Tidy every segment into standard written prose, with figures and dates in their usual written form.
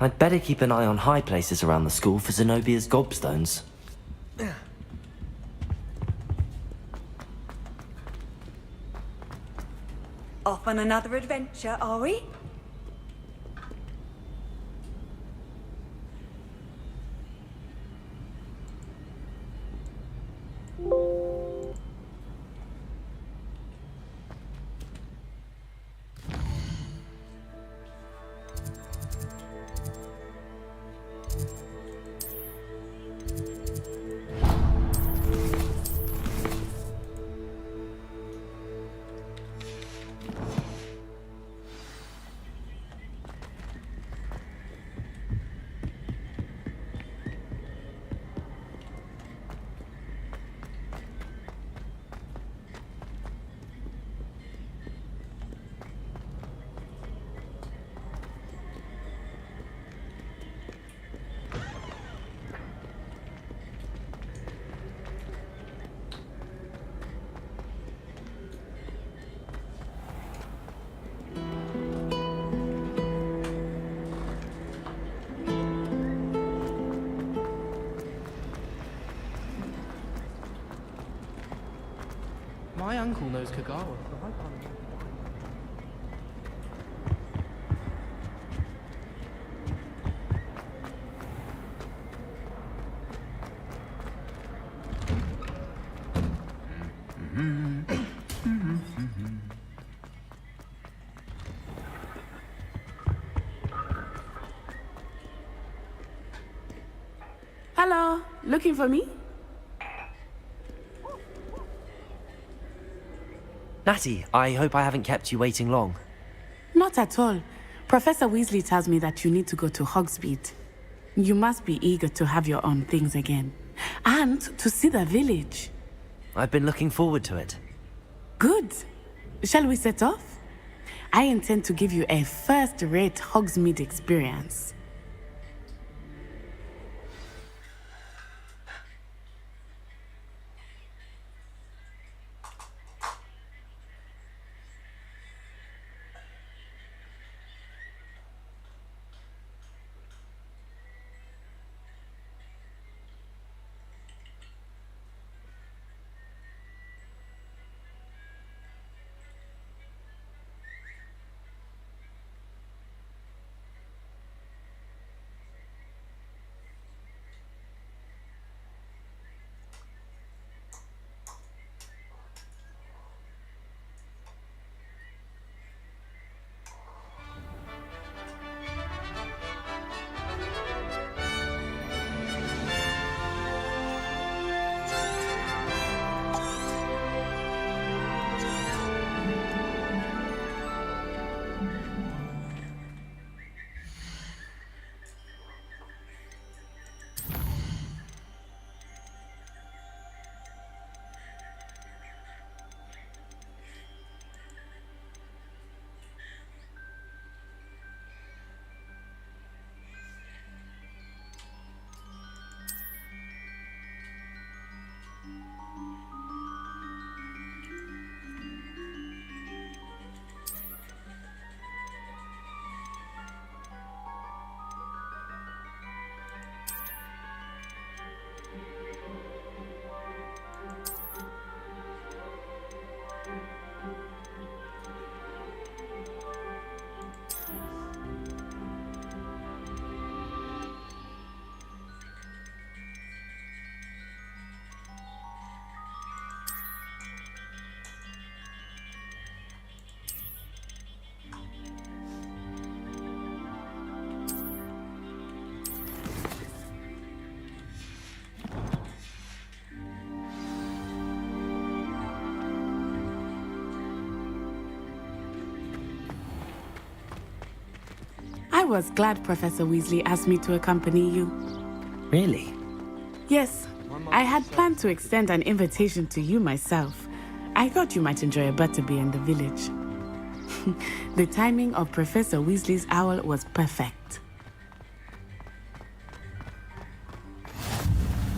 I'd better keep an eye on high places around the school for Zenobia's gobstones. Off on another adventure, are we? My uncle knows Kagawa. Hello, looking for me? Natty, I hope I haven't kept you waiting long. Not at all. Professor Weasley tells me that you need to go to Hogsmeade. You must be eager to have your own things again. And to see the village. I've been looking forward to it. Good. Shall we set off? I intend to give you a first-rate Hogsmeade experience. I was glad Professor Weasley asked me to accompany you. Really? Yes, I had planned to extend an invitation to you myself. I thought you might enjoy a butterbeer in the village. The timing of Professor Weasley's owl was perfect.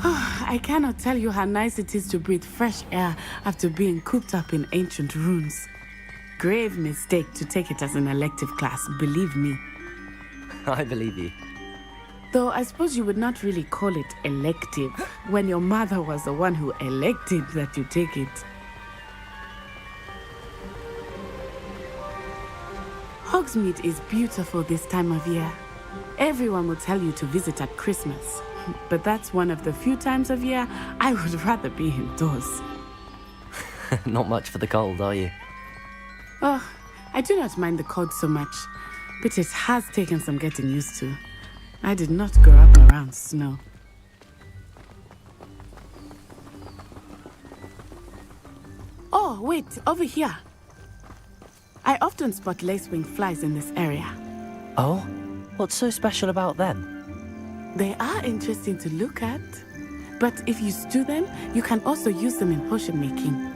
I cannot tell you how nice it is to breathe fresh air after being cooped up in ancient ruins. Grave mistake to take it as an elective class, believe me. I believe you. Though I suppose you would not really call it elective when your mother was the one who elected that you take it. Hogsmeade is beautiful this time of year. Everyone will tell you to visit at Christmas, but that's one of the few times of year I would rather be indoors. Not much for the cold, are you? Oh, I do not mind the cold so much, but it has taken some getting used to. I did not grow up around snow. Oh, wait, over here. I often spot lacewing flies in this area. Oh? What's so special about them? They are interesting to look at, but if you stew them, you can also use them in potion making.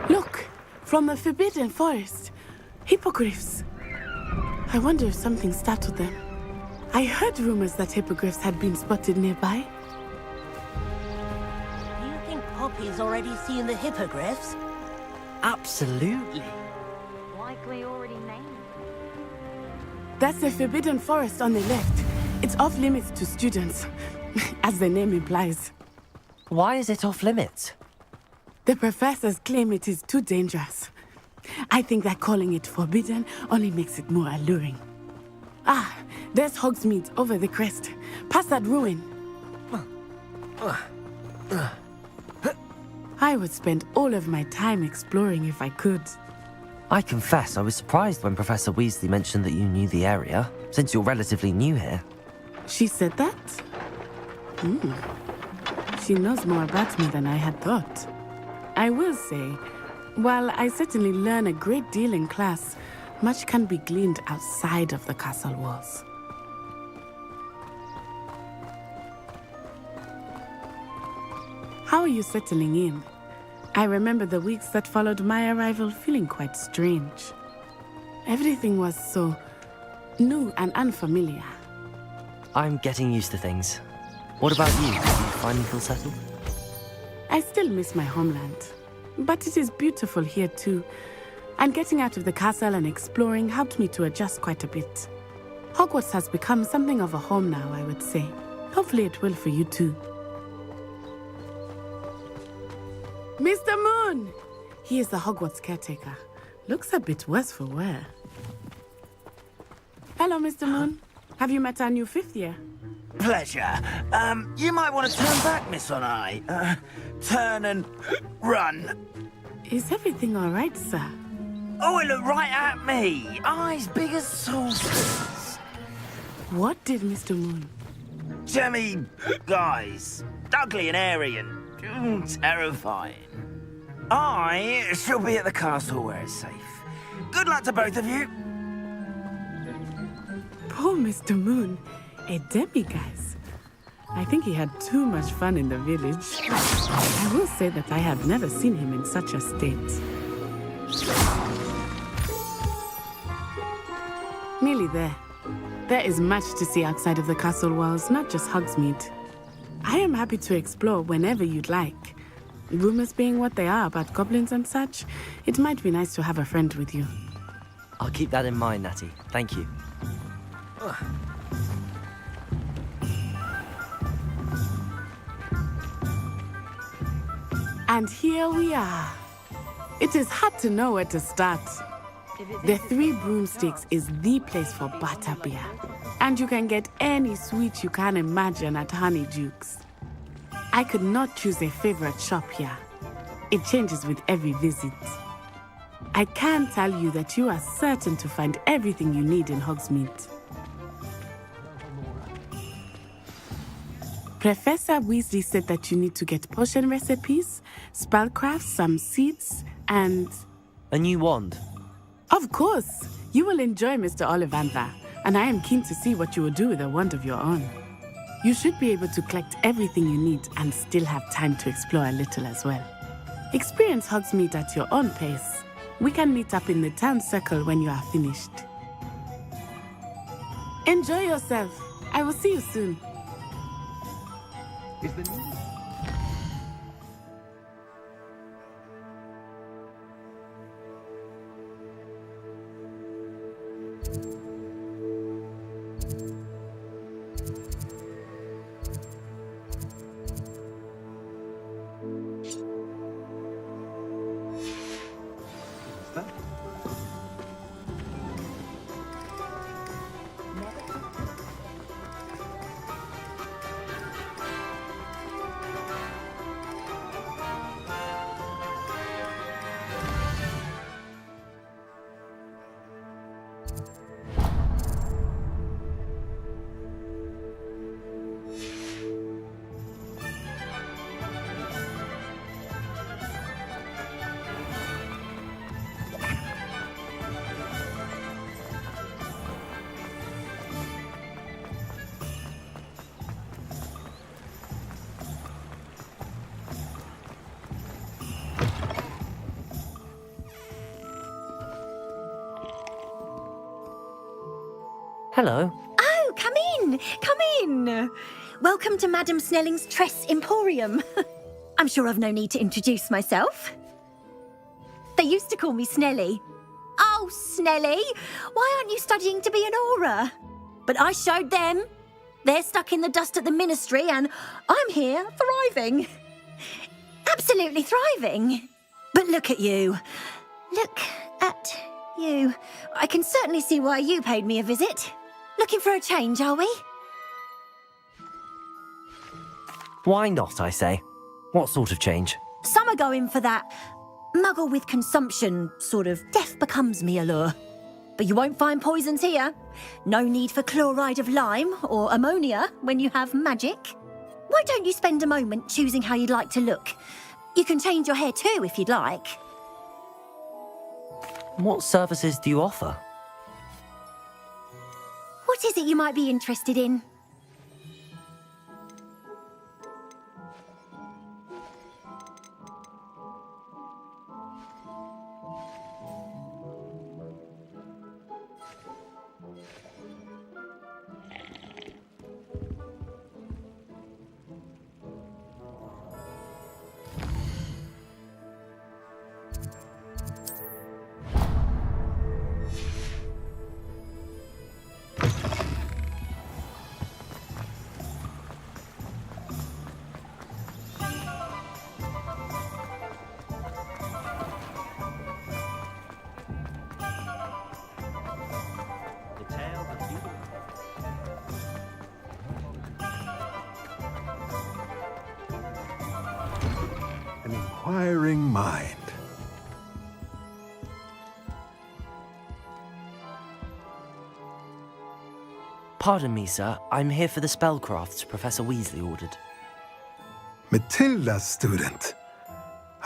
Look, from the Forbidden Forest, hippogriffs. I wonder if something startled them. I heard rumors that hippogriffs had been spotted nearby. Do you think Poppy's already seen the hippogriffs? Absolutely. Likely already named. That's the Forbidden Forest on the left. It's off limits to students, as the name implies. Why is it off limits? The professors claim it is too dangerous. I think that calling it forbidden only makes it more alluring. Ah, there's Hogsmeade over the crest. Past that ruin. I would spend all of my time exploring if I could. I confess I was surprised when Professor Weasley mentioned that you knew the area, since you're relatively new here. She said that? She knows more about me than I had thought. I will say, while I certainly learn a great deal in class, much can be gleaned outside of the castle walls. How are you settling in? I remember the weeks that followed my arrival feeling quite strange. Everything was so new and unfamiliar. I'm getting used to things. What about you? Do you finally feel settled? I still miss my homeland, but it is beautiful here too. And getting out of the castle and exploring helped me to adjust quite a bit. Hogwarts has become something of a home now, I would say. Hopefully it will for you too. Mr. Moon! He is the Hogwarts caretaker. Looks a bit worse for wear. Hello, Mr. Moon. Have you met our new fifth year? Pleasure. You might want to turn back, Miss On-Eye. Turn and run. Is everything all right, sir? Oh, it looked right at me. Eyes big as saucers. What did Mr. Moon? Jemmy guys. Ugly and airy and terrifying. I shall be at the castle where it's safe. Good luck to both of you. Poor Mr. Moon. A demiguise. I think he had too much fun in the village. I will say that I have never seen him in such a state. Nearly there. There is much to see outside of the castle walls, not just Hogsmeade. I am happy to explore whenever you'd like. Rumors being what they are about goblins and such, it might be nice to have a friend with you. I'll keep that in mind, Natty. Thank you. And here we are. It is hard to know where to start. The Three Broomsticks is the place for butterbeer. And you can get any sweet you can imagine at Honeydukes. I could not choose a favorite shop here. It changes with every visit. I can tell you that you are certain to find everything you need in Hogsmeade. Professor Weasley said that you need to get potion recipes, spellcrafts, some seeds, and... A new wand. Of course! You will enjoy Mr. Ollivander, and I am keen to see what you will do with a wand of your own. You should be able to collect everything you need and still have time to explore a little as well. Experience Hogsmeade at your own pace. We can meet up in the town circle when you are finished. Enjoy yourself. I will see you soon. Is the new... Hello. Oh, come in, come in. Welcome to Madame Snelling's Tress Emporium. I'm sure I've no need to introduce myself. They used to call me Snelly. Oh, Snelly, why aren't you studying to be an aura? But I showed them. They're stuck in the dust at the ministry and I'm here thriving. Absolutely thriving. But look at you. Look at you. I can certainly see why you paid me a visit. Looking for a change, are we? Why not, I say? What sort of change? Some are going for that muggle with consumption, sort of death becomes me allure. But you won't find poisons here. No need for chloride of lime or ammonia when you have magic. Why don't you spend a moment choosing how you'd like to look? You can change your hair too if you'd like. What services do you offer? What is it you might be interested in? An inquiring mind. Pardon me, sir. I'm here for the spellcrafts Professor Weasley ordered. Matilda's student.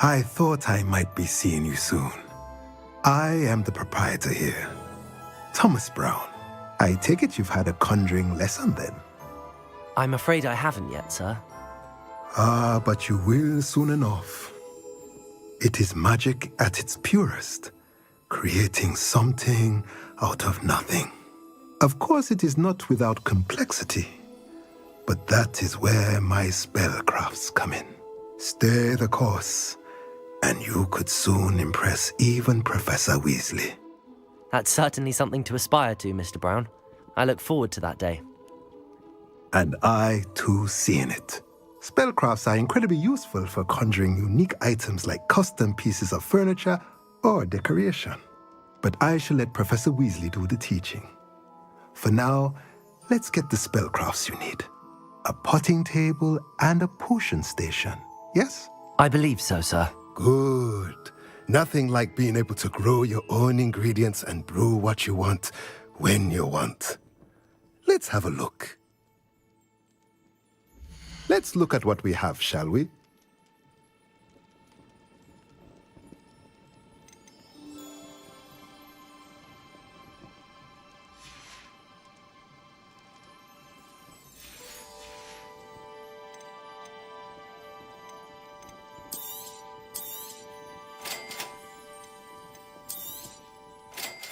I thought I might be seeing you soon. I am the proprietor here, Thomas Brown. I take it you've had a conjuring lesson then? I'm afraid I haven't yet, sir. Ah, but you will soon enough. It is magic at its purest, creating something out of nothing. Of course, it is not without complexity, but that is where my spellcrafts come in. Stay the course, and you could soon impress even Professor Weasley. That's certainly something to aspire to, Mr. Brown. I look forward to that day. And I, too, seeing it. Spellcrafts are incredibly useful for conjuring unique items like custom pieces of furniture or decoration. But I shall let Professor Weasley do the teaching. For now, let's get the spellcrafts you need. A potting table and a potion station, yes? I believe so, sir. Good. Nothing like being able to grow your own ingredients and brew what you want when you want. Let's have a look. Let's look at what we have, shall we?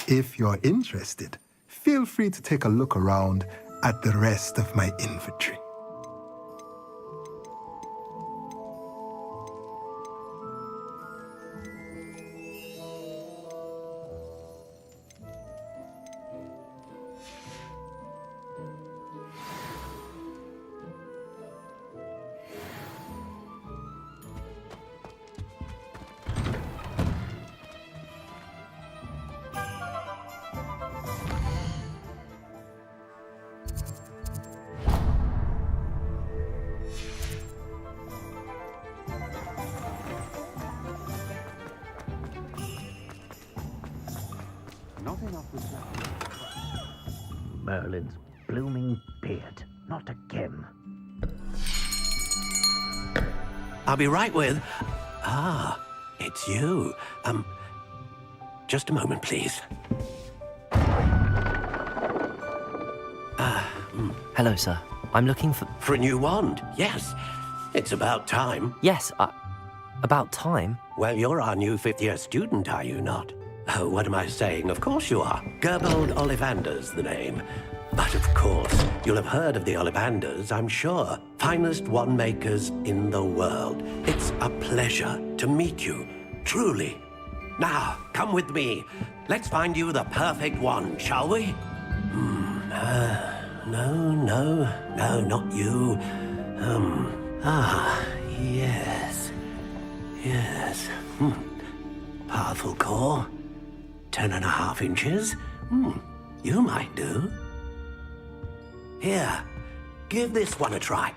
If you're interested, feel free to take a look around at the rest of my inventory. Merlin's blooming beard. Not again. I'll be right with... Ah, it's you. Just a moment, please. Hello, sir. I'm looking for... For a new wand, yes. It's about time. Yes, about time? Well, you're our new fifth-year student, are you not? Oh, what am I saying? Of course you are. Gerbold Ollivander's the name. But of course, you'll have heard of the Ollivanders, I'm sure. Finest wand makers in the world. It's a pleasure to meet you, truly. Now, come with me. Let's find you the perfect wand, shall we? No, not you. Yes. Powerful core. 10.5 inches. You might do. Here, give this one a try.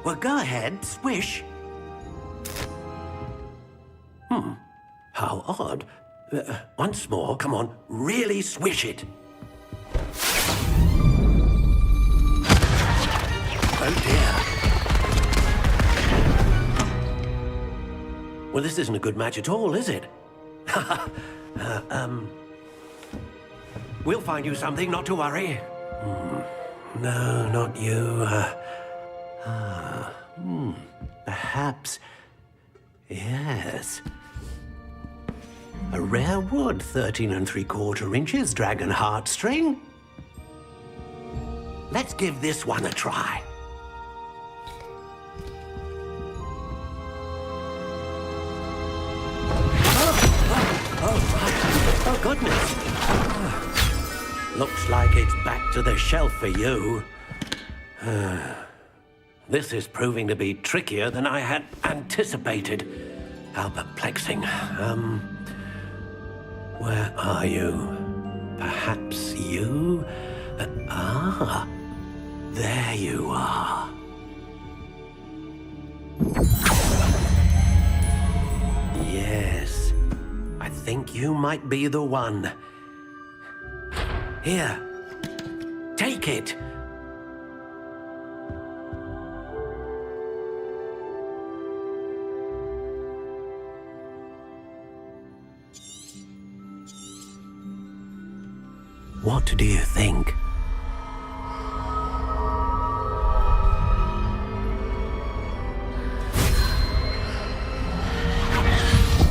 Well, go ahead, swish. How odd. Once more, come on, really swish it. Oh dear. Well, this isn't a good match at all, is it? We'll find you something, not to worry. No, not you. Perhaps... Yes. A rare wood, 13 3/4 inches, dragon heartstring. Let's give this one a try. Oh, goodness. Looks like it's back to the shelf for you. This is proving to be trickier than I had anticipated. How perplexing. Where are you? Perhaps you? There you are. Yes, I think you might be the one. Here, take it. What do you think?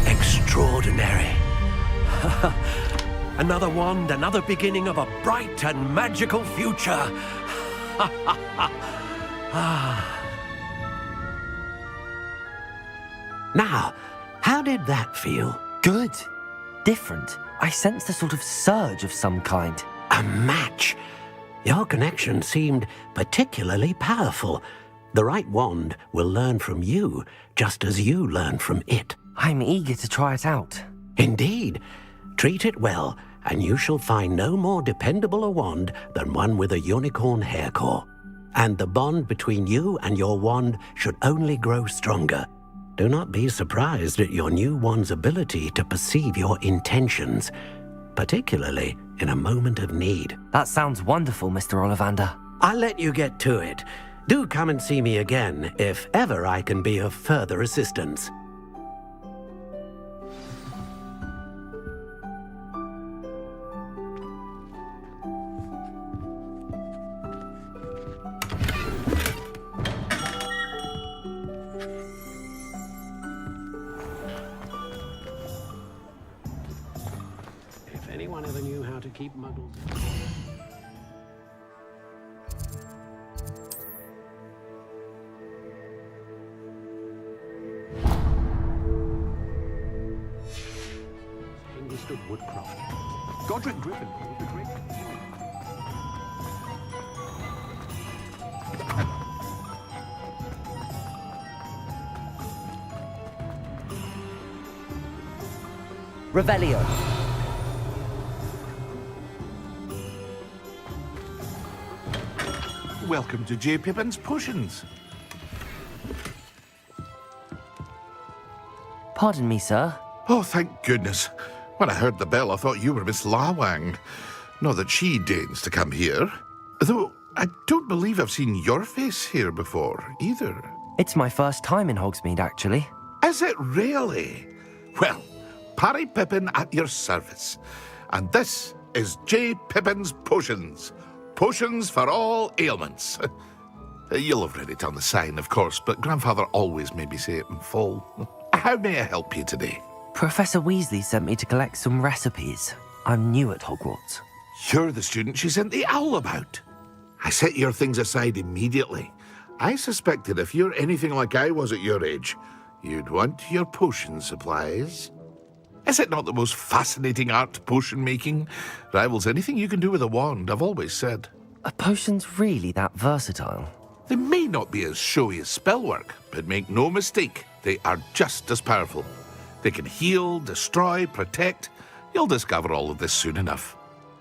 Extraordinary. Another wand, another beginning of a bright and magical future. Now, how did that feel? Good. Different. I sensed a sort of surge of some kind. A match. Your connection seemed particularly powerful. The right wand will learn from you, just as you learn from it. I'm eager to try it out. Indeed. Treat it well, and you shall find no more dependable a wand than one with a unicorn hair core. And the bond between you and your wand should only grow stronger. Do not be surprised at your new wand's ability to perceive your intentions, particularly in a moment of need. That sounds wonderful, Mr. Ollivander. I'll let you get to it. Do come and see me again if ever I can be of further assistance. Anyone ever knew how to keep muggles? Understood woodcraft. Godric Griffin was a great... Revelio. Welcome to J. Pippin's Potions. Pardon me, sir. Oh, thank goodness. When I heard the bell, I thought you were Miss Lawang. Not that she deigns to come here. Though I don't believe I've seen your face here before, either. It's my first time in Hogsmeade, actually. Is it really? Well, Parry Pippin at your service. And this is J. Pippin's Potions. Potions for all ailments. You'll have read it on the sign, of course, but Grandfather always made me say it in full. How may I help you today? Professor Weasley sent me to collect some recipes. I'm new at Hogwarts. You're the student she sent the owl about. I set your things aside immediately. I suspected if you're anything like I was at your age, you'd want your potion supplies. Is it not the most fascinating art, potion making? Rivals anything you can do with a wand, I've always said. Are potions really that versatile? They may not be as showy as spellwork, but make no mistake, they are just as powerful. They can heal, destroy, protect. You'll discover all of this soon enough.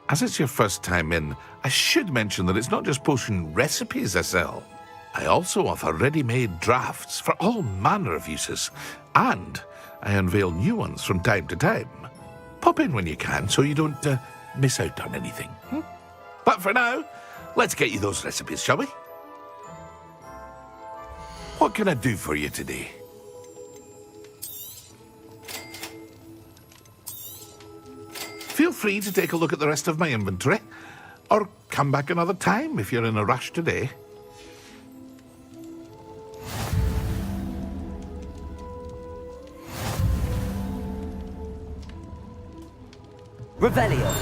As it's your first time in, I should mention that it's not just potion recipes I sell. I also offer ready-made drafts for all manner of uses, and I unveil new ones from time to time. Pop in when you can so you don't miss out on anything. But for now, let's get you those recipes, shall we? What can I do for you today? Feel free to take a look at the rest of my inventory, or come back another time if you're in a rush today. Revelio.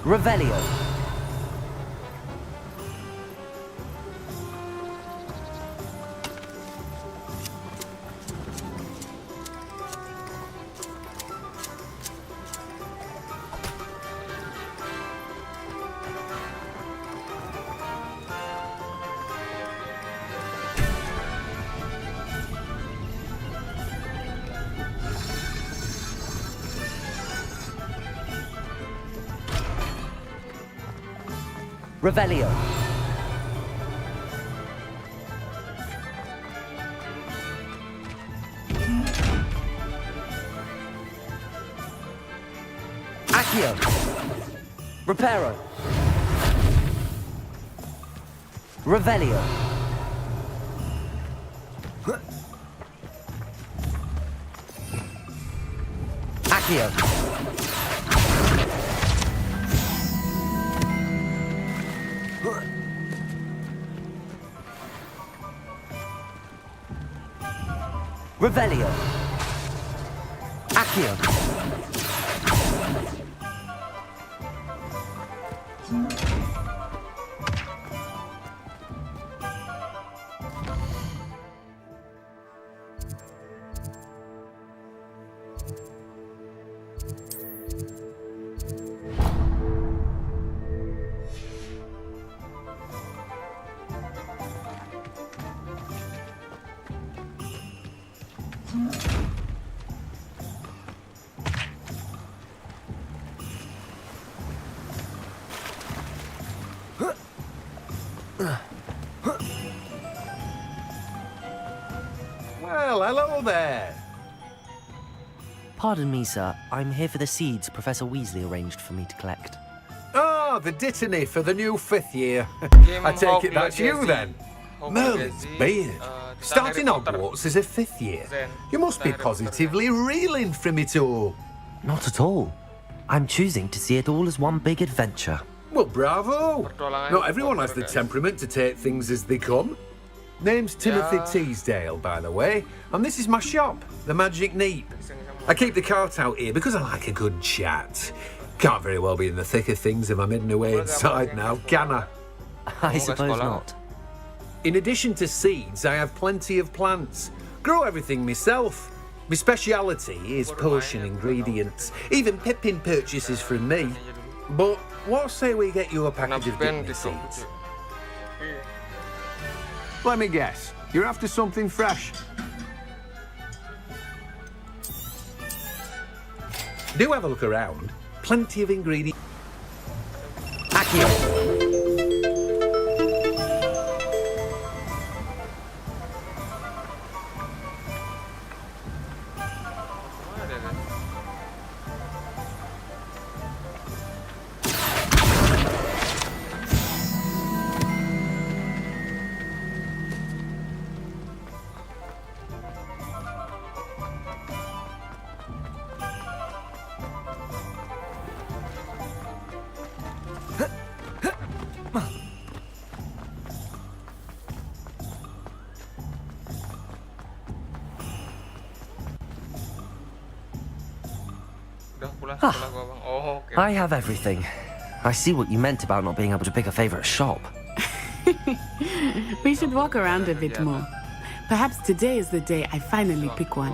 Revelio. Revelio. Accio. Reparo. Revelio. Accio. Revelio. Accio. Well, hello there. Pardon me, sir. I'm here for the seeds Professor Weasley arranged for me to collect. Oh, the dittany for the new 5th year. I take it that's you then. Merlin's beard. Starting Hogwarts as a 5th year. You must be positively reeling from it all. Not at all. I'm choosing to see it all as one big adventure. Well, bravo. Not everyone has the temperament to take things as they come. Name's Timothy Teasdale, by the way, and this is my shop, the Magic Neep. I keep the cart out here because I like a good chat. Can't very well be in the thick of things if I'm hidden away inside now, can I? I suppose not. In addition to seeds, I have plenty of plants. Grow everything myself. My speciality is potion ingredients. Even Pippin purchases from me. But what say we get you a package of dipping seeds? Let me guess. You're after something fresh. Do have a look around. Plenty of ingredients. Accio. I have everything. I see what you meant about not being able to pick a favorite shop. We should walk around a bit more. Perhaps today is the day I finally pick one.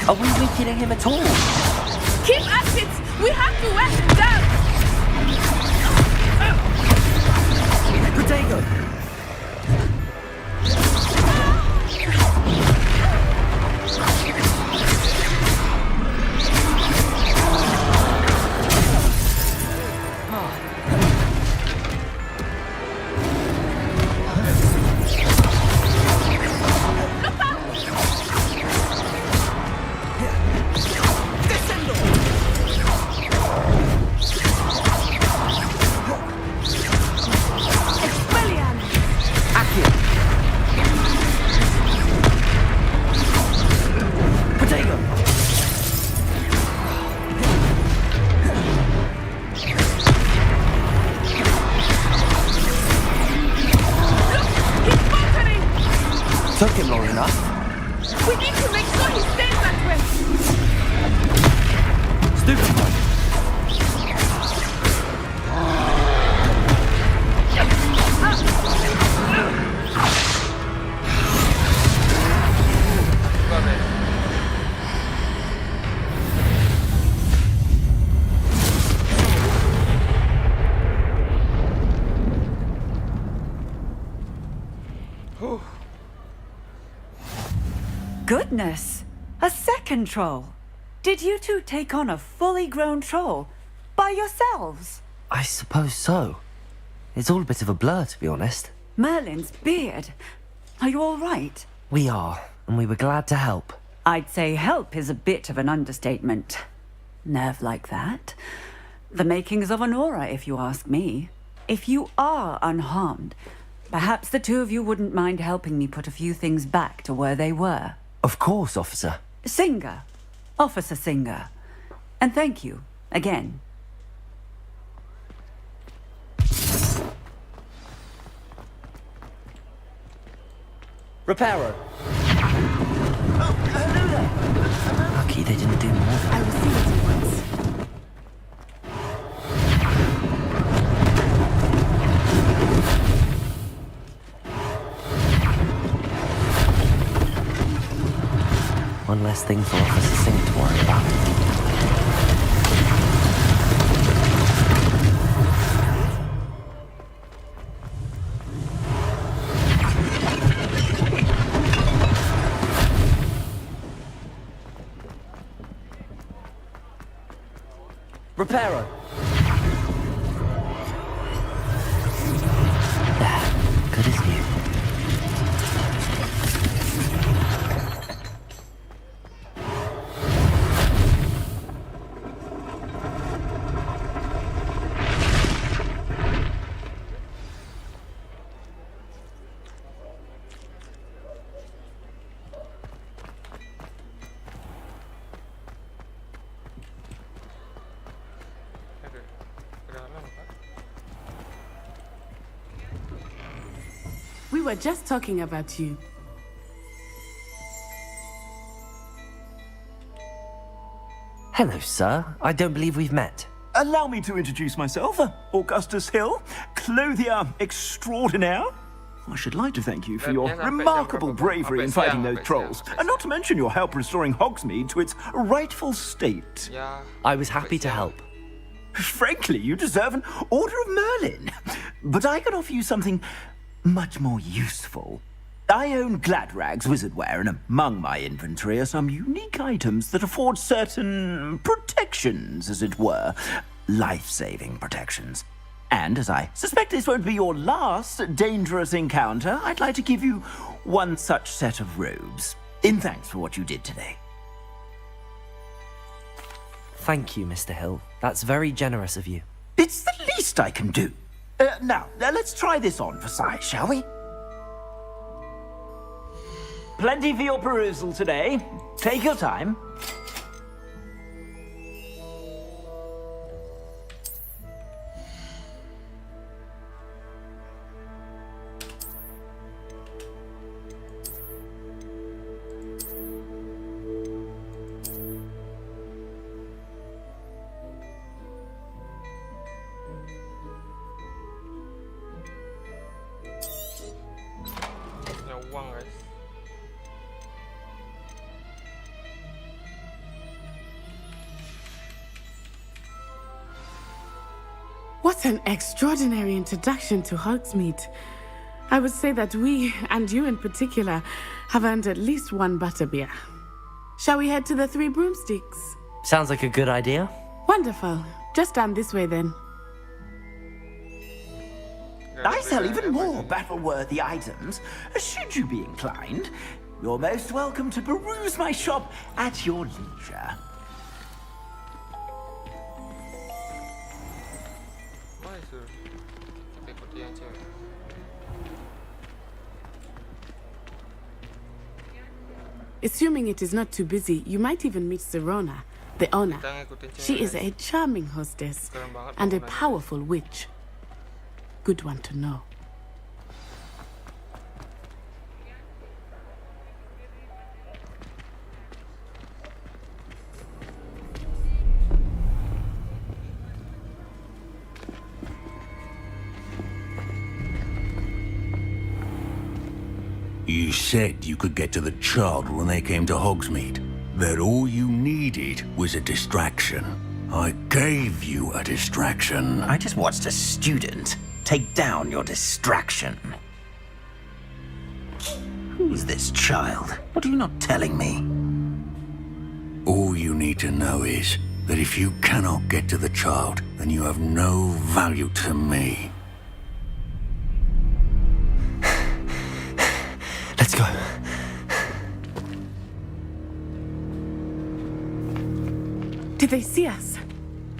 Are we weakening him at all? Keep at it! We have to wear him down! Protego! Took him long enough. We need to make sure he stays that way. Stupid one. Goodness! A second troll! Did you two take on a fully grown troll? By yourselves? I suppose so. It's all a bit of a blur, to be honest. Merlin's beard. Are you all right? We are, and we were glad to help. I'd say help is a bit of an understatement. Nerve like that. The makings of an aura, if you ask me. If you are unharmed, perhaps the two of you wouldn't mind helping me put a few things back to where they were. Of course, officer. Singer. Officer Singer. And thank you, again. Reparo. Lucky they didn't do more. I will see what he wants. less thing for Officer Singh to worry about. Reparo. There, good as new. We were just talking about you. Hello, sir. I don't believe we've met. Allow me to introduce myself, Augustus Hill, clothier extraordinaire. I should like to thank you for your remarkable bravery in fighting those trolls, and not to mention your help restoring Hogsmeade to its rightful state. I was happy to help. Frankly, you deserve an Order of Merlin. But I can offer you something much more useful. I own Gladrag's wizardware, and among my inventory are some unique items that afford certain protections, as it were. Life-saving protections. And as I suspect this won't be your last dangerous encounter, I'd like to give you one such set of robes, in thanks for what you did today. Thank you, Mr. Hill. That's very generous of you. It's the least I can do. Now, let's try this on for size, shall we? Plenty for your perusal today. Take your time. What an extraordinary introduction to Hogsmeade. I would say that we, and you in particular, have earned at least one butterbeer. Shall we head to the Three Broomsticks? Sounds like a good idea. Wonderful. Just down this way then. I sell even more battle-worthy items. Should you be inclined, you're most welcome to peruse my shop at your leisure. Assuming it is not too busy, you might even meet Serona, the owner. She is a charming hostess and a powerful witch. Good one to know. You said you could get to the child when they came to Hogsmeade. That all you needed was a distraction. I gave you a distraction. I just watched a student take down your distraction. Who's this child? What are you not telling me? All you need to know is that if you cannot get to the child, then you have no value to me. Let's go. Did they see us?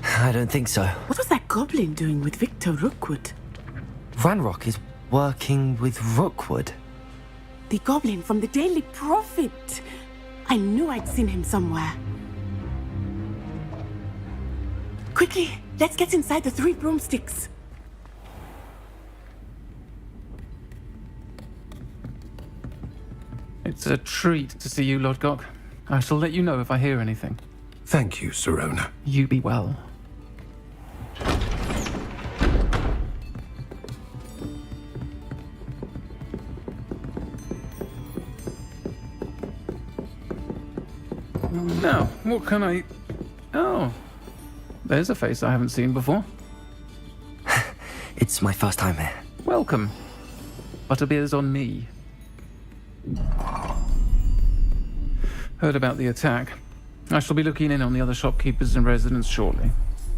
I don't think so. What was that goblin doing with Victor Rookwood? Ranrock is working with Rookwood. The goblin from the Daily Prophet. I knew I'd seen him somewhere. Quickly, let's get inside the Three Broomsticks. It's a treat to see you, Lord Gok. I shall let you know if I hear anything. Thank you, Serona. You be well. Now, what can I... Oh, there's a face I haven't seen before. It's my first time here. Welcome. Butterbeer's on me. Heard about the attack. I shall be looking in on the other shopkeepers and residents shortly.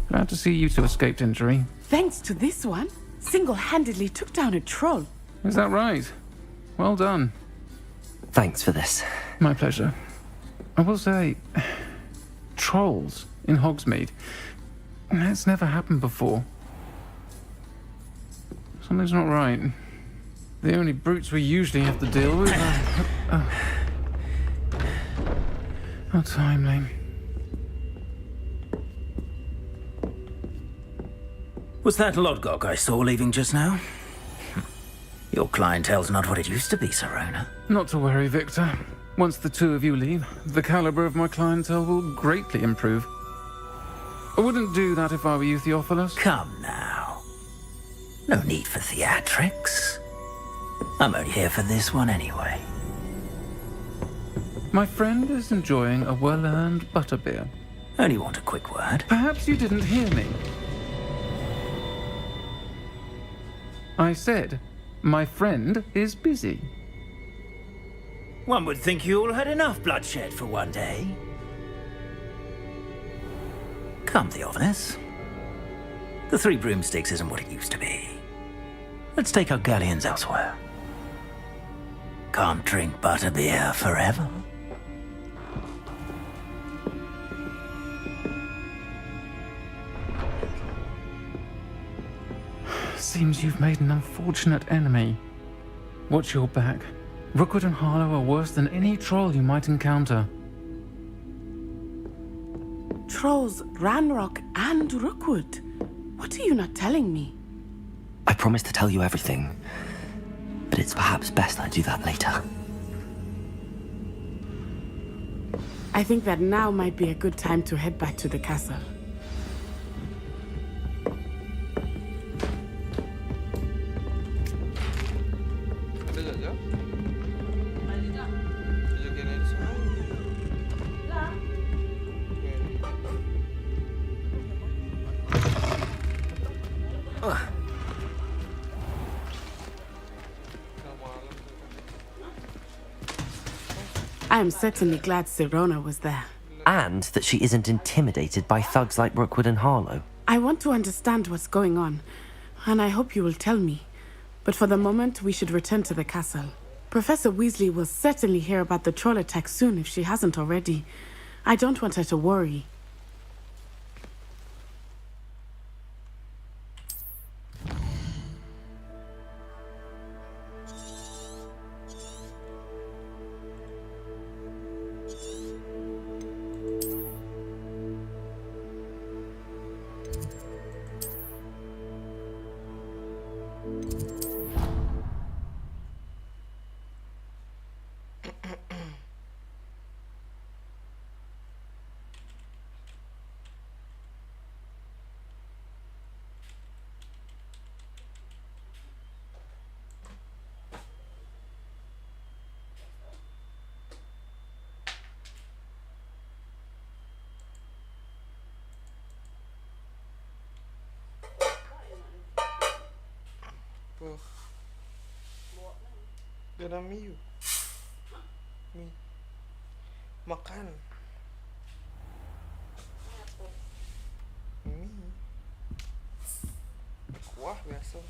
Glad to see you two escaped injury. Thanks to this one, single-handedly took down a troll. Is that right? Well done. Thanks for this. My pleasure. I will say, trolls in Hogsmeade. That's never happened before. Something's not right. The only brutes we usually have to deal with are... How timely. Was that Lodgok I saw leaving just now? Your clientele's not what it used to be, Serona. Not to worry, Victor. Once the two of you leave, the caliber of my clientele will greatly improve. I wouldn't do that if I were you, Theophilus. Come now. No need for theatrics. I'm only here for this one anyway. My friend is enjoying a well-earned butterbeer. Only want a quick word. Perhaps you didn't hear me. I said, my friend is busy. One would think you all had enough bloodshed for one day. Come, Theophilus. The Three Broomsticks isn't what it used to be. Let's take our galleons elsewhere. Can't drink butterbeer forever. Seems you've made an unfortunate enemy. Watch your back. Rookwood and Harlow are worse than any troll you might encounter. Trolls, Ranrock, and Rookwood. What are you not telling me? I promised to tell you everything, but it's perhaps best I do that later. I think that now might be a good time to head back to the castle. I am certainly glad Serona was there. And that she isn't intimidated by thugs like Rookwood and Harlow. I want to understand what's going on, and I hope you will tell me. But for the moment, we should return to the castle. Professor Weasley will certainly hear about the troll attack soon if she hasn't already. I don't want her to worry. Dia ada mie. Mie. Makan. Mie. Kuah biasa.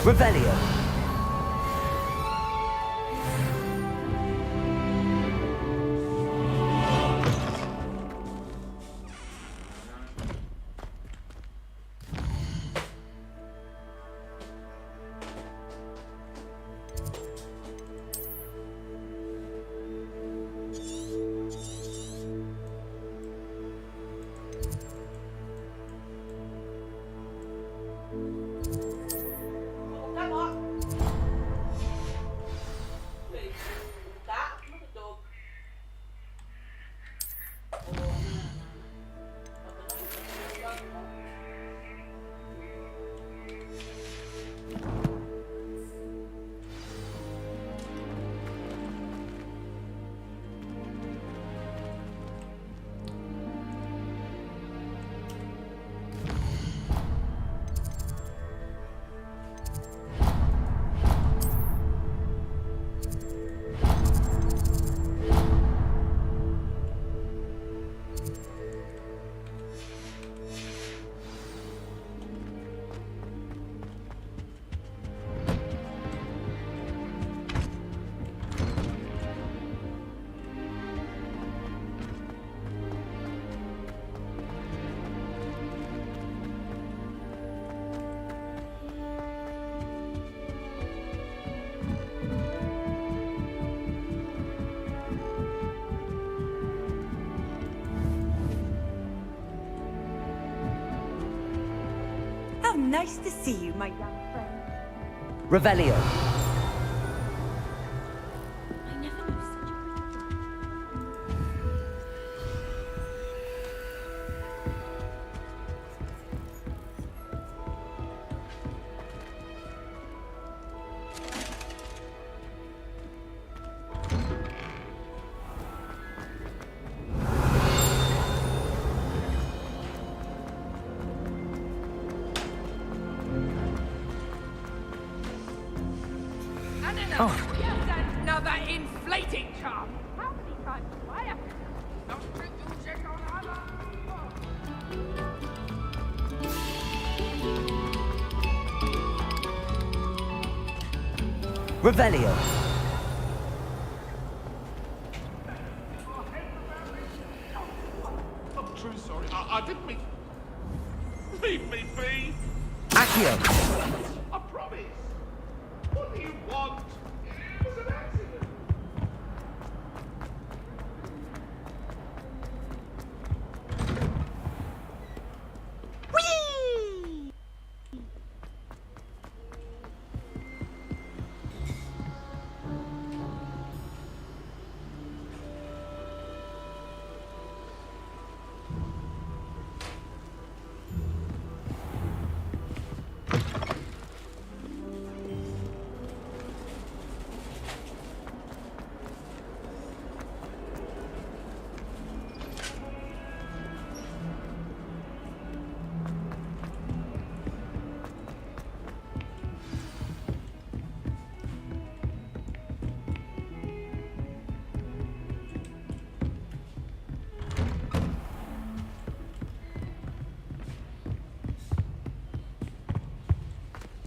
Revelio. How nice to see you, my young friend. Revelio. I never knew such a Another inflating charm. How many times do I have to not to use it on other? Revelio. I'm truly sorry. I didn't mean... Leave me be. Accio. I promise. What do you want? It was an accident.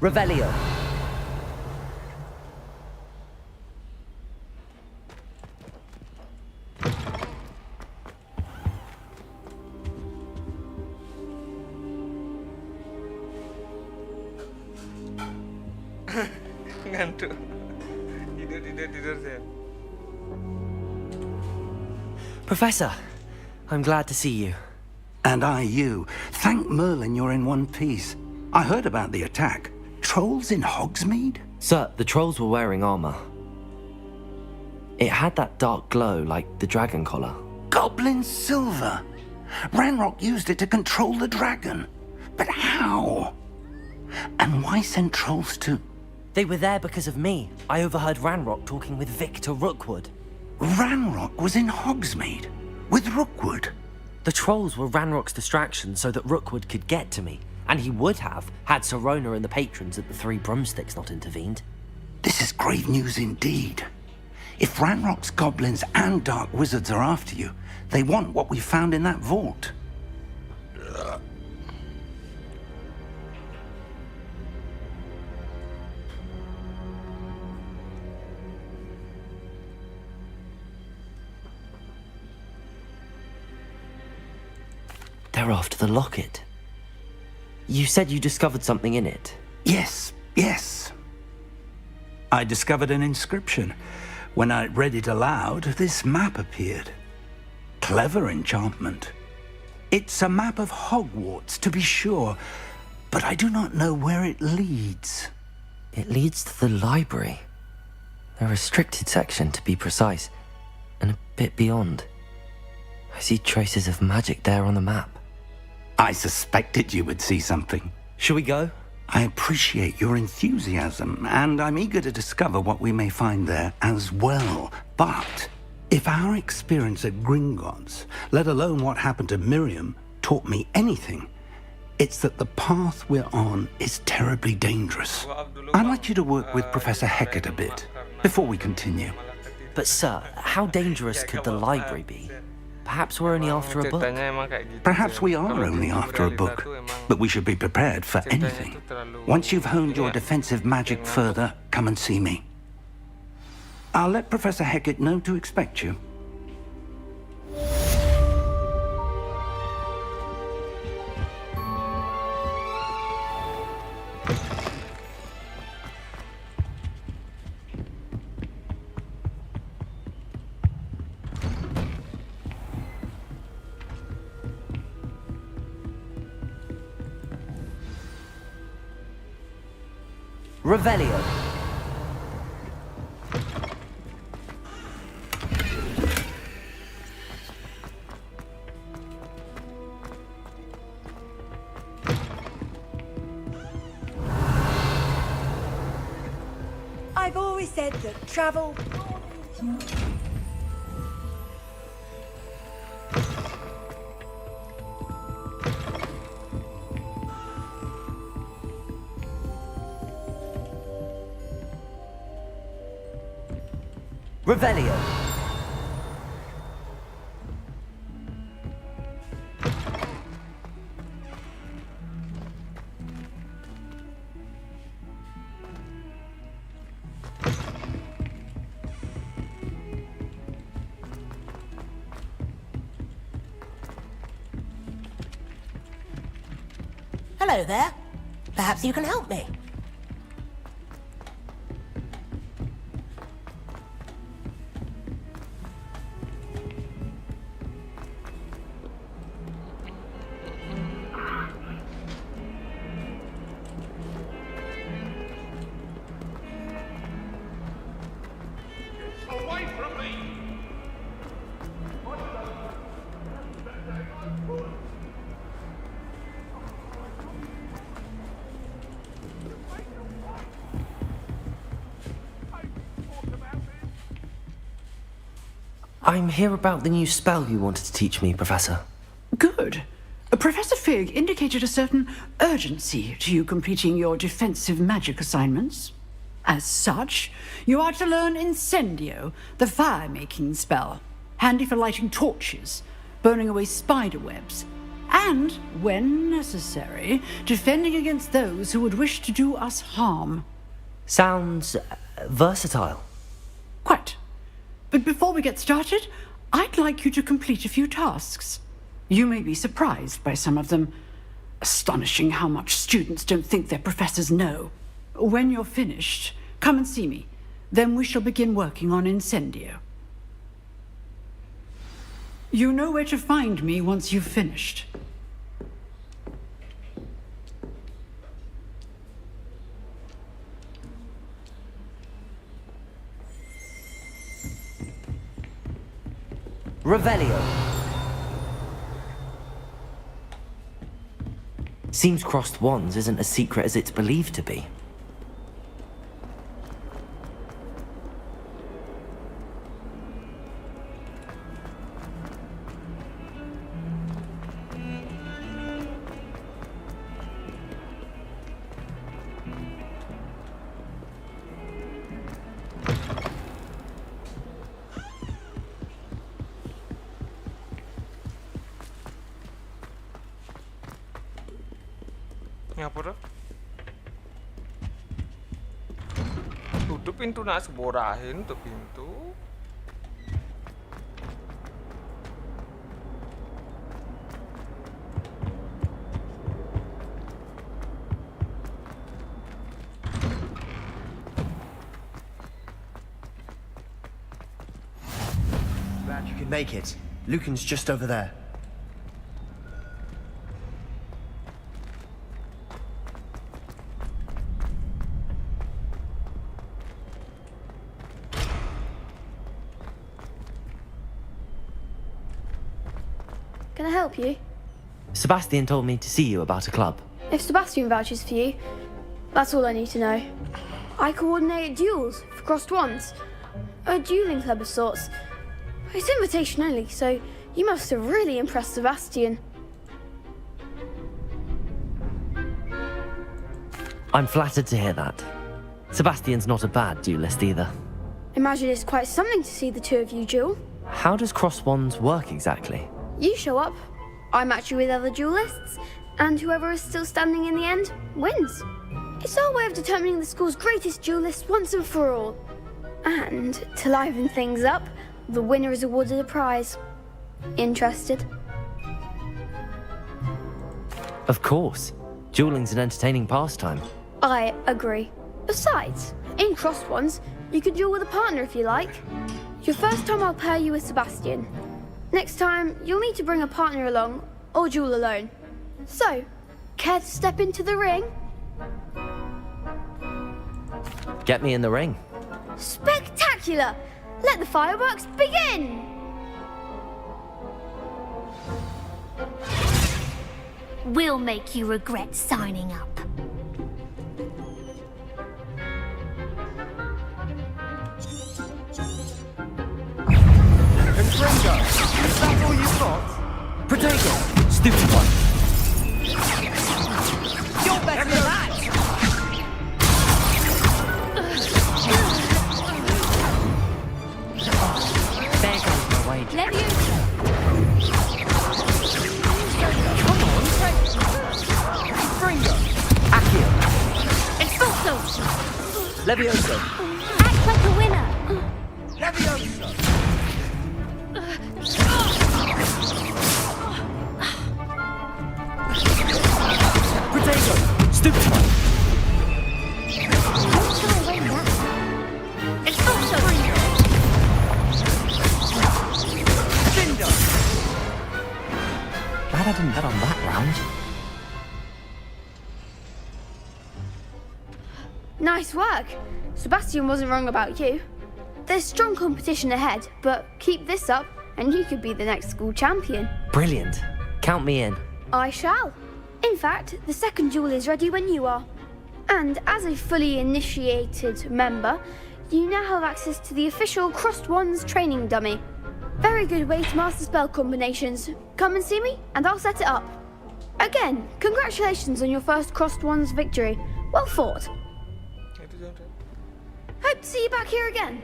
Revelio. Ngantuk. Tidur saya. Professor, I'm glad to see you. And I you. Thank Merlin you're in one piece. I heard about the attack. Trolls in Hogsmeade? Sir, the trolls were wearing armor. It had that dark glow like the dragon collar. Goblin silver. Ranrock used it to control the dragon. But how? And why send trolls to... They were there because of me. I overheard Ranrock talking with Victor Rookwood. Ranrock was in Hogsmeade? With Rookwood? The trolls were Ranrock's distraction so that Rookwood could get to me. And he would have, had Sirona and the patrons at the Three Broomsticks not intervened. This is grave news indeed. If Ranrock's goblins and dark wizards are after you, they want what we found in that vault. They're after the locket. You said you discovered something in it. Yes. I discovered an inscription. When I read it aloud, this map appeared. Clever enchantment. It's a map of Hogwarts, to be sure, but I do not know where it leads. It leads to the library. A restricted section, to be precise, and a bit beyond. I see traces of magic there on the map. I suspected you would see something. Shall we go? I appreciate your enthusiasm, and I'm eager to discover what we may find there as well. But if our experience at Gringotts, let alone what happened to Miriam, taught me anything, it's that the path we're on is terribly dangerous. I'd like you to work with Professor Hecat a bit before we continue. But sir, how dangerous could the library be? Perhaps we're only after a book. Perhaps we are only after a book, but we should be prepared for anything. Once you've honed your defensive magic further, come and see me. I'll let Professor Hecat know to expect you. Revelio. I've always said that travel... Revelio. Hello there. Perhaps you can help me. Away from me! I'm here about the new spell you wanted to teach me, Professor. Good. Professor Fig indicated a certain urgency to you completing your defensive magic assignments. As such, you are to learn Incendio, the fire-making spell, handy for lighting torches, burning away spider webs, and, when necessary, defending against those who would wish to do us harm. Sounds versatile. Quite. But before we get started, I'd like you to complete a few tasks. You may be surprised by some of them. Astonishing how much students don't think their professors know. When you're finished, come and see me. Then we shall begin working on Incendio. You know where to find me once you've finished. Revelio. Seems crossed wands isn't as secret as it's believed to be. Ngapura? Tutup pintu nak seborahin tutup pintu. Glad you could make it. Lucan's just over there. Can I help you? Sebastian told me to see you about a club. If Sebastian vouches for you, that's all I need to know. I coordinate duels for crossed wands. A dueling club of sorts. It's invitation only, so you must have really impressed Sebastian. I'm flattered to hear that. Sebastian's not a bad duelist either. Imagine it's quite something to see the two of you duel. How does cross wands work exactly? You show up, I match you with other duelists, and whoever is still standing in the end wins. It's our way of determining the school's greatest duelist once and for all. And to liven things up, the winner is awarded a prize. Interested? Of course. Dueling's an entertaining pastime. I agree. Besides, in crossed ones, you can duel with a partner if you like. Your first time I'll pair you with Sebastian. Next time, you'll need to bring a partner along, or duel alone. So, care to step into the ring? Get me in the ring. Spectacular! Let the fireworks begin! We'll make you regret signing up. And Gringo, is that all you've got? Potato! Stupid one. You're better than that! There goes my wager. Leviosa! Come on, Gringo! Accio! Expulso! Levioso! Act like a winner! Leviosa! Potato! Stupid one. Don't try and win that. Expulso! Cinder! Glad I didn't bet on that round. Nice work. Sebastian wasn't wrong about you. There's strong competition ahead, but keep this up and you could be the next school champion. Brilliant. Count me in. I shall. In fact, the second duel is ready when you are. And as a fully initiated member, you now have access to the official Crossed Wands training dummy. Very good way to master spell combinations. Come and see me and I'll set it up. Again, congratulations on your first Crossed Wands victory. Well fought. Hope to see you back here again.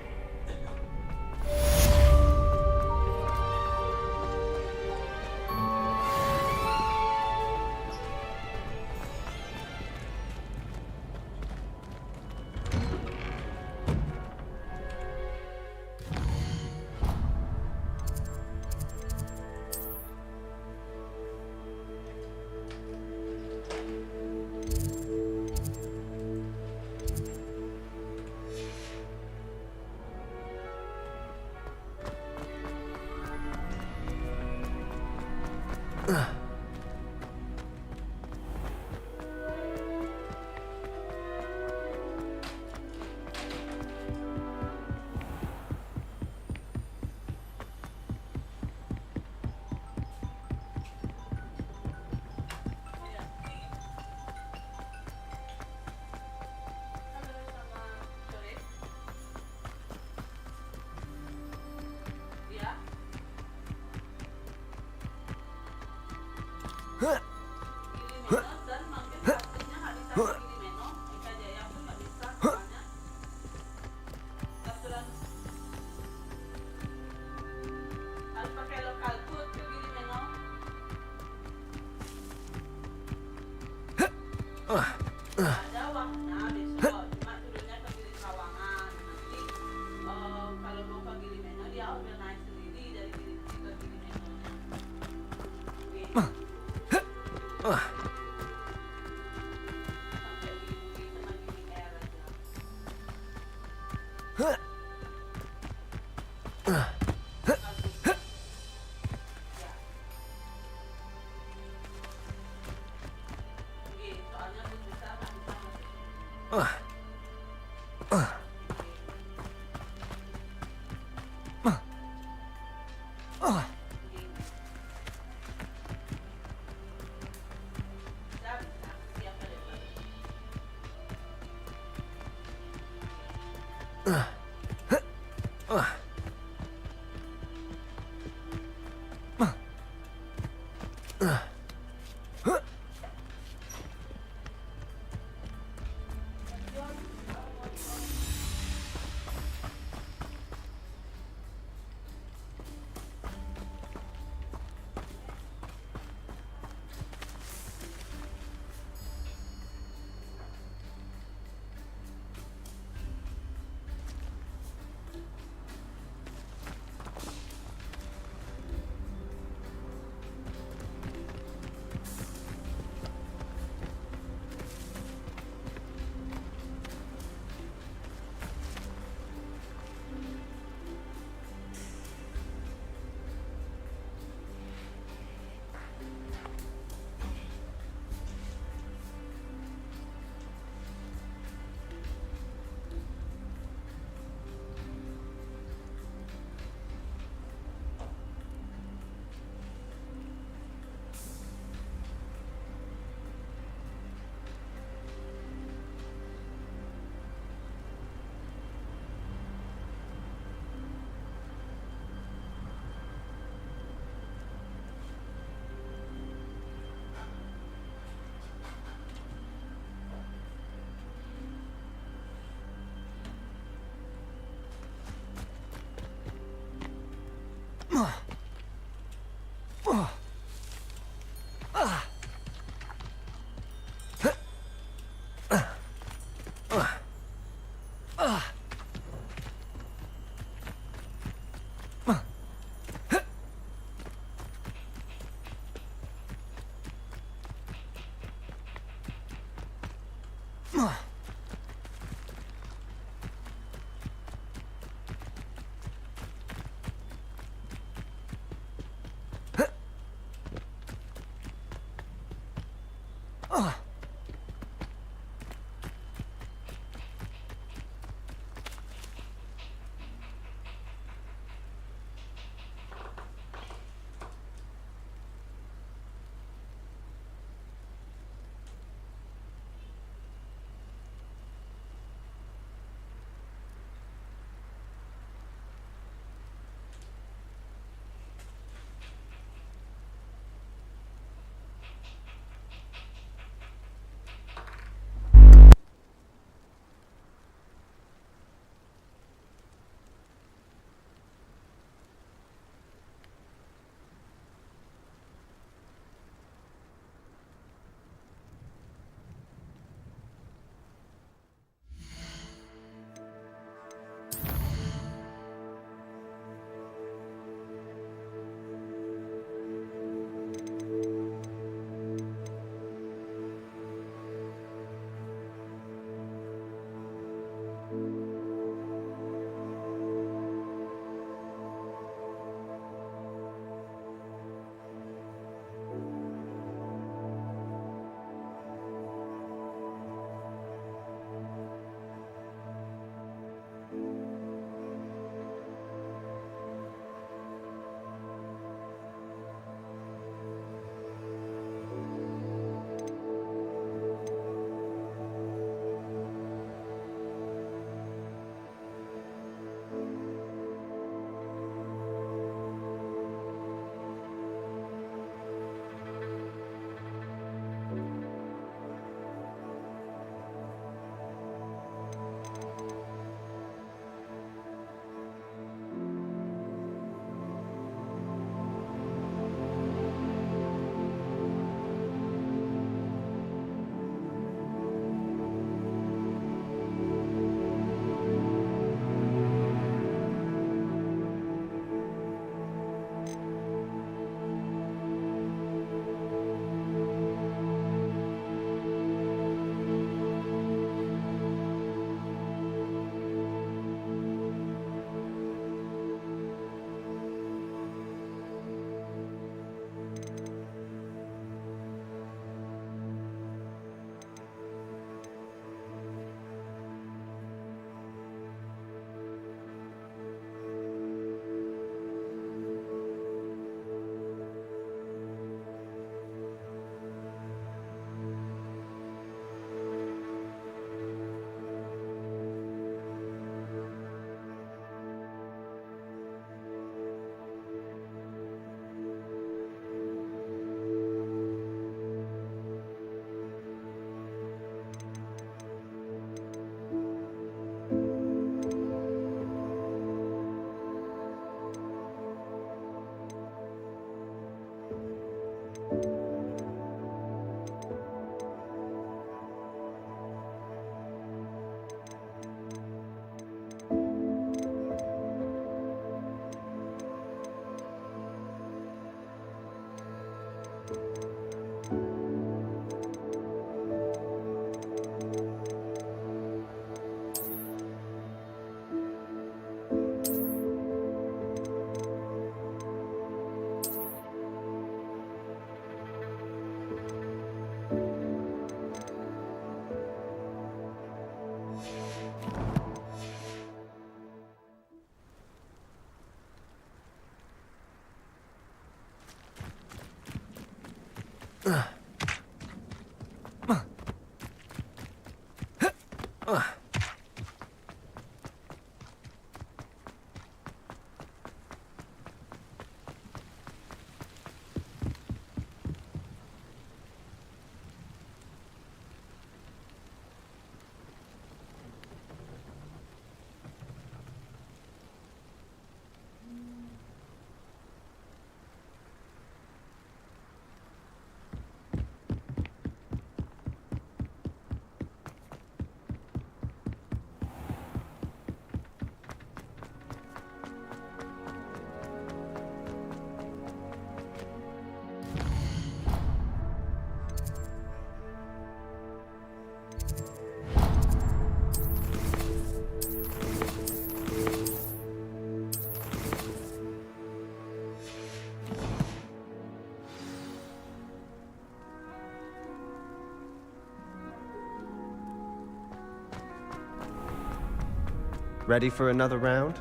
Ready for another round?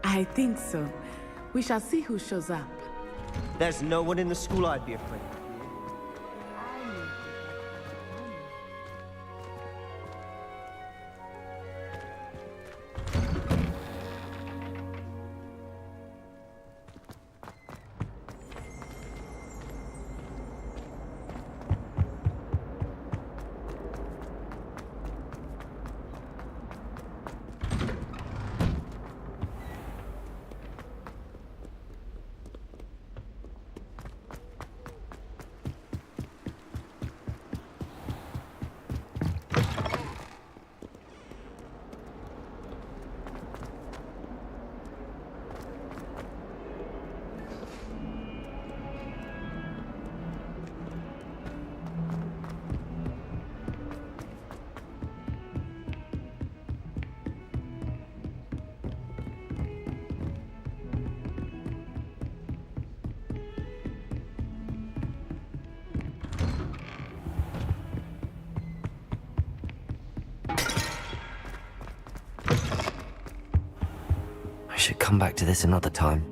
I think so. We shall see who shows up. There's no one in the school I'd be afraid of. I should come back to this another time.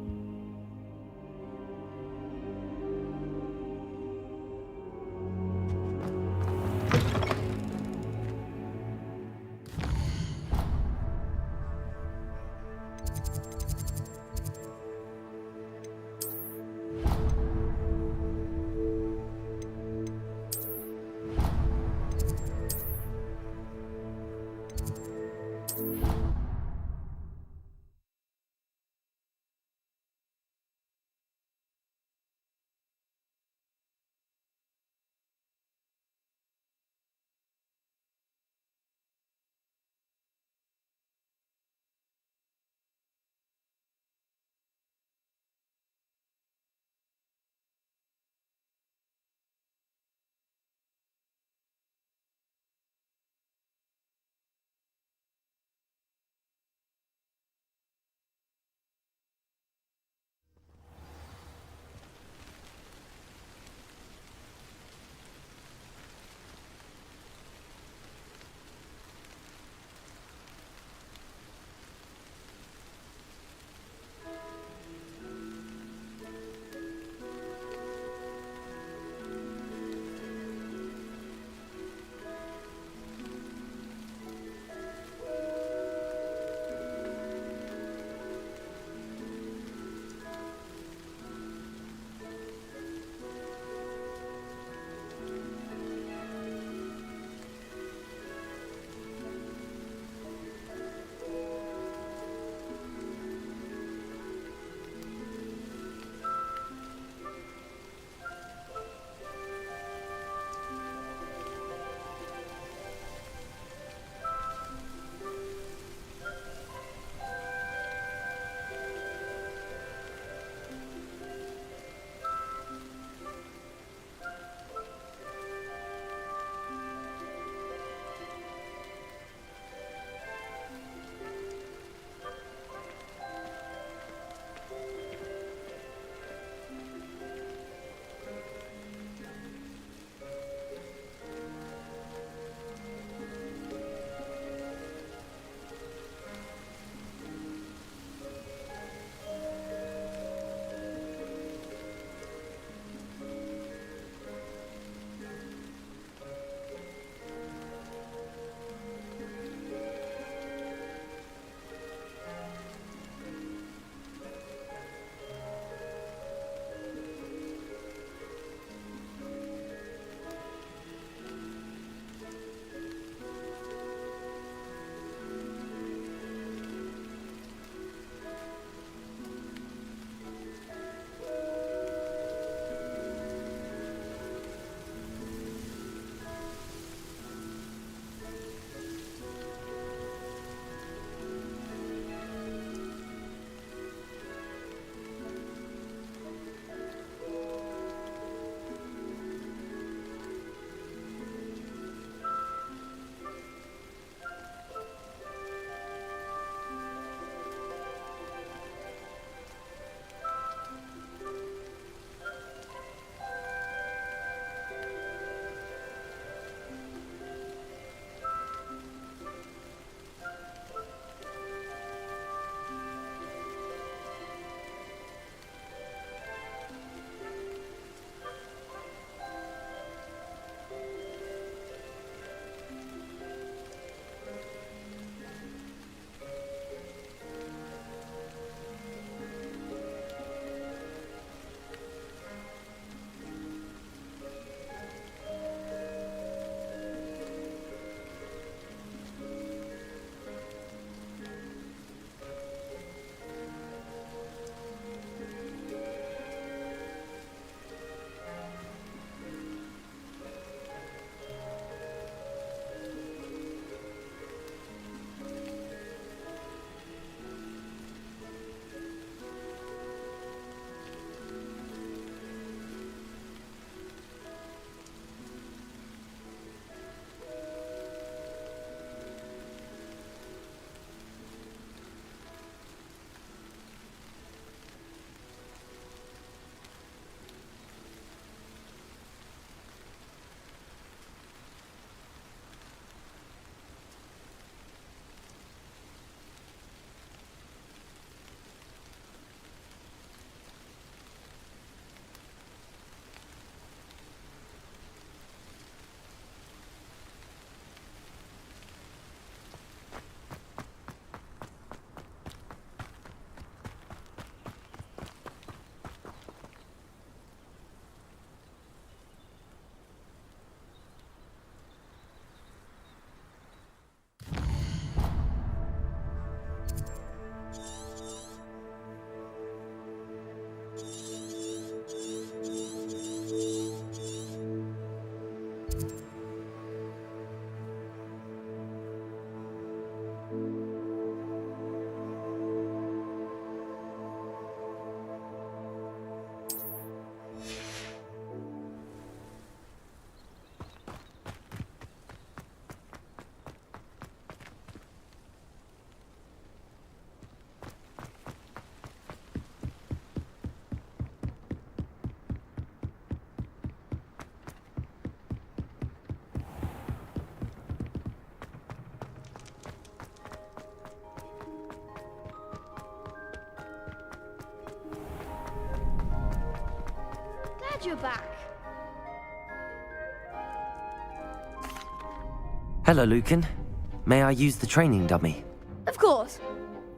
Glad you're back. Hello, Lucan. May I use the training dummy? Of course.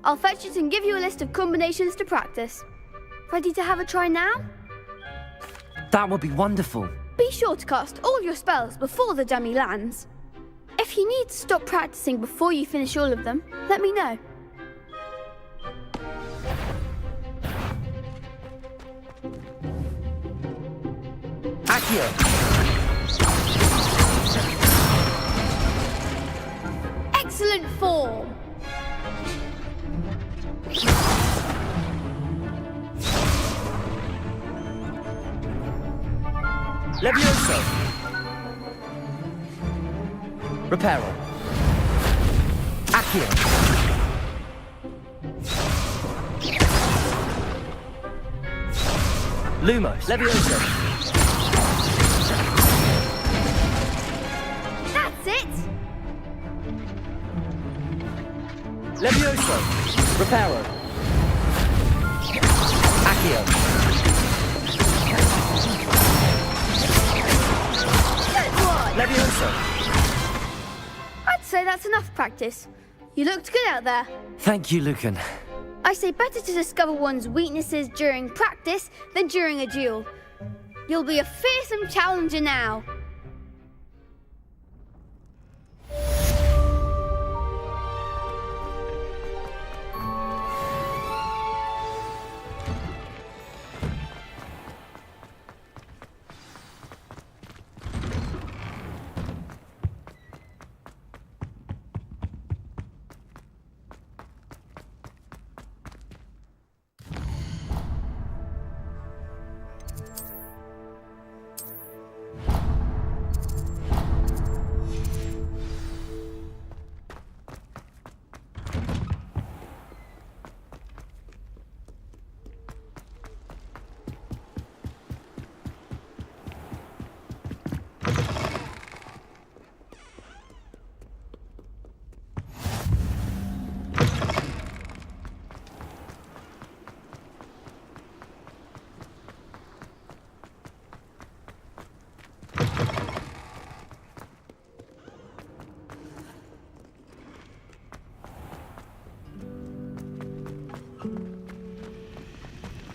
I'll fetch it and give you a list of combinations to practice. Ready to have a try now? That would be wonderful. Be sure to cast all your spells before the dummy lands. If you need to stop practicing before you finish all of them, let me know. Accio! Excellent form! Levioso! Reparo! Accio! Lumos! Levioso! That's it! Levioso! Reparo! Accio! Good one! Levioso! I'd say that's enough practice. You looked good out there. Thank you, Lucan. I say better to discover one's weaknesses during practice than during a duel. You'll be a fearsome challenger now.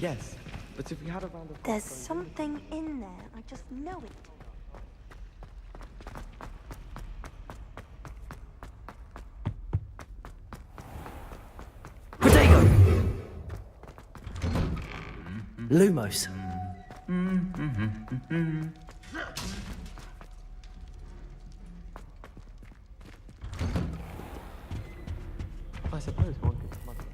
Yes, but if we had a round of... There's something in there. I just know it. Protego! Lumos. I suppose one could smuggle it.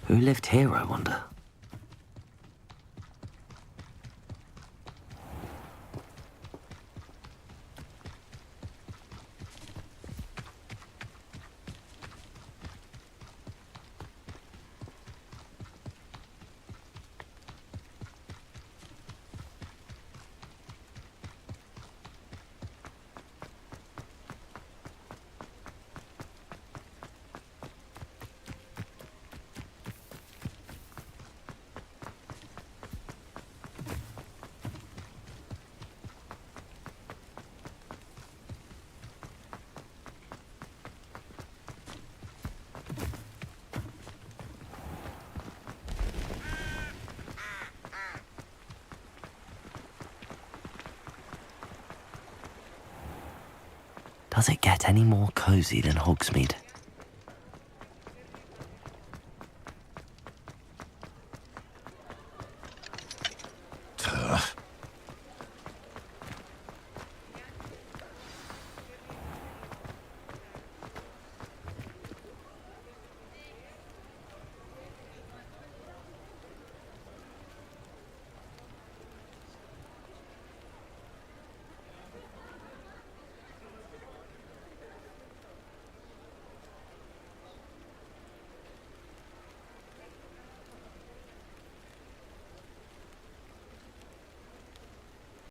Who lived here, I wonder? Does it get any more cozy than Hogsmeade?